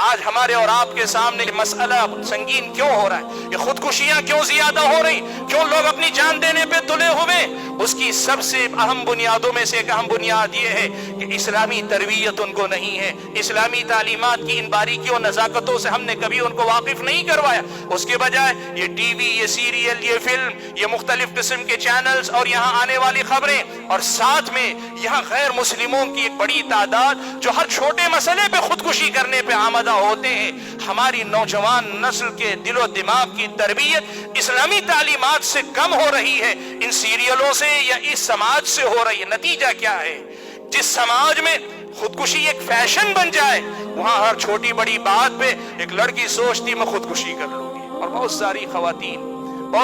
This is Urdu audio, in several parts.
آج ہمارے اور آپ کے سامنے مسئلہ سنگین کیوں ہو رہا ہے؟ یہ خودکشیاں کیوں زیادہ ہو رہی؟ کیوں لوگ اپنی جان دینے پہ تلے ہوئے؟ اس کی سب سے اہم بنیادوں میں سے ایک اہم بنیاد یہ ہے کہ اسلامی تربیت ان کو نہیں ہے، اسلامی تعلیمات کی ان باریکیوں نزاکتوں سے ہم نے کبھی ان کو واقف نہیں کروایا۔ اس کے بجائے یہ ٹی وی، یہ سیریل، یہ فلم، یہ مختلف قسم کے چینلز اور یہاں آنے والی خبریں، اور ساتھ میں یہاں غیر مسلموں کی ایک بڑی تعداد جو ہر چھوٹے مسئلے پہ خودکشی کرنے پہ آمدہ ہوتے ہیں۔ ہماری نوجوان نسل کے دل و دماغ کی تربیت اسلامی تعلیمات سے کم ہو رہی ہے، ان سیریلوں سے یا اس سماج سے ہو رہی ہے۔ نتیجہ کیا ہے؟ جس سماج میں خودکشی ایک فیشن بن جائے، وہاں ہر چھوٹی بڑی بات پہ ایک لڑکی سوچتی میں خودکشی کر لوں گی، اور بہت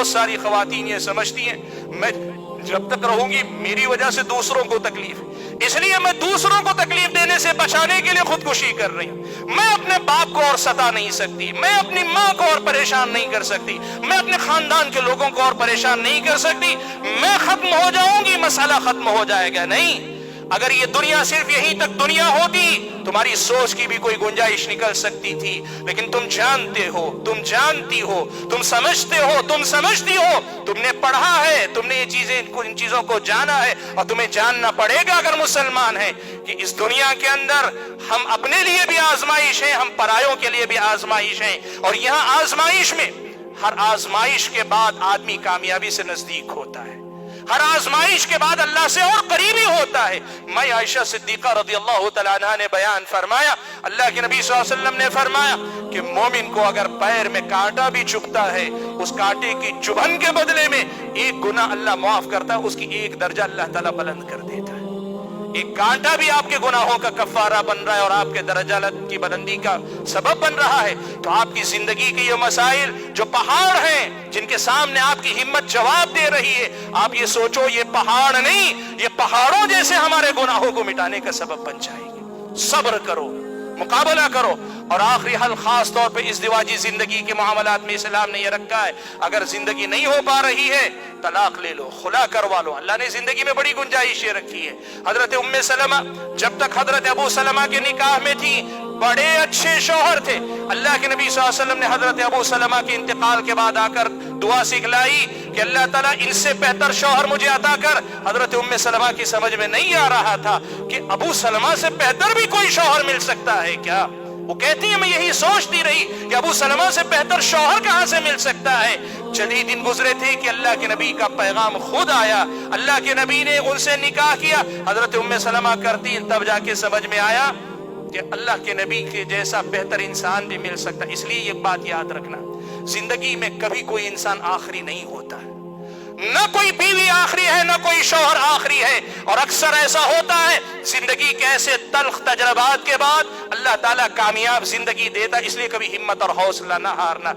ساری خواتین یہ سمجھتی ہیں میں جب تک رہوں گی میری وجہ سے دوسروں کو تکلیف ہے، اس لیے میں دوسروں کو تکلیف دینے سے بچانے کے لیے خودکشی کر رہی ہوں۔ میں اپنے باپ کو اور ستا نہیں سکتی، میں اپنی ماں کو اور پریشان نہیں کر سکتی، میں اپنے خاندان کے لوگوں کو اور پریشان نہیں کر سکتی، میں ختم ہو جاؤں گی، مسئلہ ختم ہو جائے گا۔ نہیں، اگر یہ دنیا صرف یہیں تک دنیا ہوتی، تمہاری سوچ کی بھی کوئی گنجائش نکل سکتی تھی، لیکن تم جانتے ہو، تم جانتی ہو، تم سمجھتے ہو، تم سمجھتی ہو، تم نے پڑھا ہے، تم نے ان چیزوں کو جانا ہے، اور تمہیں جاننا پڑے گا اگر مسلمان ہیں کہ اس دنیا کے اندر ہم اپنے لیے بھی آزمائش ہیں، ہم پرایوں کے لیے بھی آزمائش ہیں، اور یہاں آزمائش میں ہر آزمائش کے بعد آدمی کامیابی سے نزدیک ہوتا ہے، ہر آزمائش کے بعد اللہ سے اور قریبی ہوتا ہے۔ میں عائشہ صدیقہ رضی اللہ تعالیٰ عنہا نے بیان فرمایا، اللہ کے نبی صلی اللہ علیہ وسلم نے فرمایا کہ مومن کو اگر پیر میں کانٹا بھی چبھتا ہے، اس کانٹے کی چبھن کے بدلے میں ایک گناہ اللہ معاف کرتا ہے، اس کی ایک درجہ اللہ تعالیٰ بلند کر دیتا ہے۔ ایک کانٹا بھی آپ کے گناہوں کا کفارہ بن رہا ہے اور آپ کے درجات کی بلندی کا سبب بن رہا ہے۔ تو آپ کی زندگی کے یہ مسائل جو پہاڑ ہیں، جن کے سامنے آپ کی ہمت جواب دے رہی ہے، آپ یہ سوچو یہ پہاڑ نہیں، یہ پہاڑوں جیسے ہمارے گناہوں کو مٹانے کا سبب بن جائے گی۔ صبر کرو، مقابلہ کرو، اور آخری حل خاص طور پہ ازدواجی زندگی کے معاملات میں اسلام نے یہ رکھا ہے، اگر زندگی نہیں ہو پا رہی ہے طلاق لے لو، خلا کروا لو۔ اللہ نے زندگی میں بڑی گنجائش یہ رکھی ہے۔ حضرت ام سلمہ جب تک حضرت ابو سلمہ کے نکاح میں تھی، بڑے اچھے شوہر تھے۔ اللہ کے نبی صلی اللہ علیہ وسلم نے حضرت ابو سلمہ کے انتقال کے بعد آ کر دعا سکھلائی کہ اللہ تعالیٰ ان سے بہتر شوہر مجھے عطا کر۔ حضرت ام سلمہ کی سمجھ میں نہیں آ رہا تھا کہ ابو سلمہ سے بہتر بھی کوئی شوہر مل سکتا ہے کیا؟ وہ کہتی ہے میں یہی سوچتی رہی کہ ابو سلمہ سے بہتر شوہر کہاں سے مل سکتا ہے۔ چلی دن گزرے تھے کہ اللہ کے نبی کا پیغام خود آیا، اللہ کے نبی نے ان سے نکاح کیا۔ حضرت ام سلمہ کرتی، تب جا کے سمجھ میں آیا کہ اللہ کے نبی کے جیسا بہتر انسان بھی مل سکتا۔ اس لیے یہ بات یاد رکھنا، زندگی میں کبھی کوئی انسان آخری نہیں ہوتا ہے، نہ کوئی بیوی آخری ہے، نہ کوئی شوہر آخری ہے، اور اکثر ایسا ہوتا ہے زندگی کے ایسے تلخ تجربات کے بعد اللہ تعالیٰ کامیاب زندگی دیتا، اس لیے کبھی ہمت اور حوصلہ نہ ہارنا۔